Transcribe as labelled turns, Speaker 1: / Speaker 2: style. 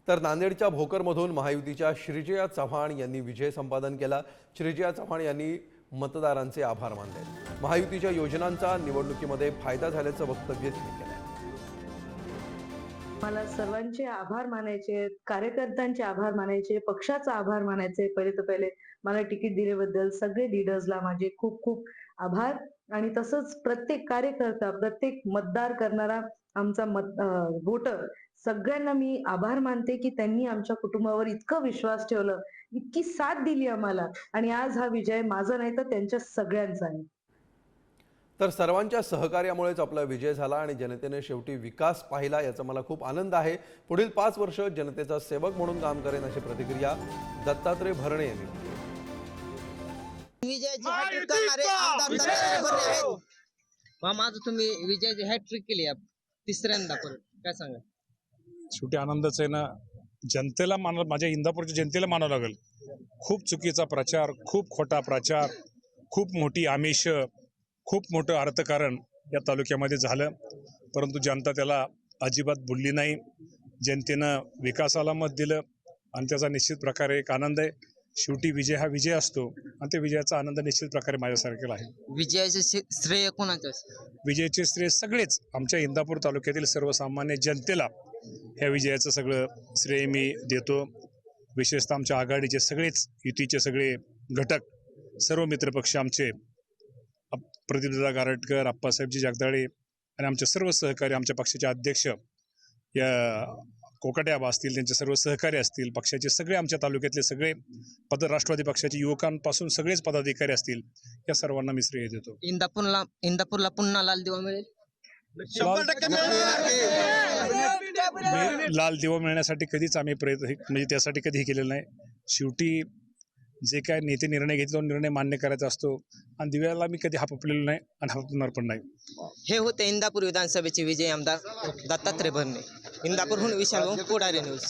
Speaker 1: तर नांदेडच्या भोकरमधून महायुतीच्या श्रीजया चव्हाण यांनी विजय संपादन केला। श्रीजया चव्हाण यांनी मतदारांचे आभार मानले। महायुतीच्या योजनांचा निवडणुकीमध्ये फायदा झाल्याचं वक्तव्य त्यांनी केलं।
Speaker 2: मला सर्वांचे आभार मानायचे, कार्यकर्त्यांचे आभार मानायचे, पक्षाचा आभार मानायचे। पहिले मला तिकीट दिल्याबद्दल सगळे लीडर्सला माझे खूप खूप आभार। आणि तसंच प्रत्येक कार्यकर्ता, प्रत्येक मतदार करणारा आमचा वोटर सगळ्यांना मी आभार मानते की त्यांनी आमच्या कुटुंबावर इतका विश्वास ठेवला, इतकी साथ दिली आम्हाला। आणि आज हा विजय माझा नाही तर त्यांच्या सगळ्यांचा आहे।
Speaker 1: तर सर्वांच्या सहकार्यामुळेच आपला विजय झाला आणि जनतेने शेवटी विकास पाहिला, याचा मला खूप आनंद आहे। पुढील 5 वर्ष जनतेचा सेवक म्हणून काम करेन, अशी प्रतिक्रिया दत्तात्रय भरणे यांनी दिली।
Speaker 3: विजयाची हॅट्रिक करणारे आमदार दत्तात्रय भरणे आहेत। मामा, आज तुम्ही विजयाची हॅट्रिक केली आहे तिसऱ्यांदा परत, काय सांगा?
Speaker 4: शेवटी आनंदच आहे ना। जनतेला मानावं, माझ्या इंदापूरच्या जनतेला मानावं लागेल। खूप चुकीचा प्रचार, खूप खोटा प्रचार, खूप मोठी आमिष, खूप मोठं अर्थकारण या तालुक्यामध्ये झालं, परंतु जनता त्याला अजिबात भुलली नाही। जनतेनं विकासाला मत दिलं आणि त्याचा निश्चित प्रकारे एक आनंद आहे। शेवटी विजय हा विजय असतो आणि त्या विजयाचा आनंद निश्चित प्रकारे माझ्यासारखेला आहे।
Speaker 3: विजयाचे श्रेय कोणाचं?
Speaker 4: विजयाचे श्रेय सगळेच आमच्या इंदापूर तालुक्यातील सर्वसामान्य जनतेला ह्या विजयाचं सगळं श्रेय मी देतो। विशेषतः आमच्या आघाडीचे सगळेच, युतीचे सगळे घटक, सर्व मित्रपक्ष आमचे, प्रदीपदादा गारटकर, आप्पासाहेबजी जगदाळे आणि आमचे सर्व सहकारी, आमच्या पक्षाचे अध्यक्ष या कोकाटे आबा असतील, त्यांचे सर्व सहकारी असतील, पक्षाचे सगळे, आमच्या तालुक्यातले सगळे राष्ट्रवादी पक्षाचे युवकांपासून सगळेच पदाधिकारी असतील, या सर्वांना मी श्रेय देतो।
Speaker 3: इंदापूरला पुन्हा लाल दिवा मिळेल?
Speaker 4: लाल दिवा मिळण्यासाठी कधीच आम्ही प्रयत्न, म्हणजे त्यासाठी कधीही केलेलं नाही। शेवटी जे काय नेते निर्णय घेतले, तो निर्णय मान्य करायचा असतो आणि दिव्याला मी कधी हापलेलो नाही आणि हापणार पण नाही।
Speaker 3: हे होते इंदापूर विधानसभेचे विजयी आमदार दत्तात्रय भरणे। इंदापूरहून विशाल पुढारी न्यूज।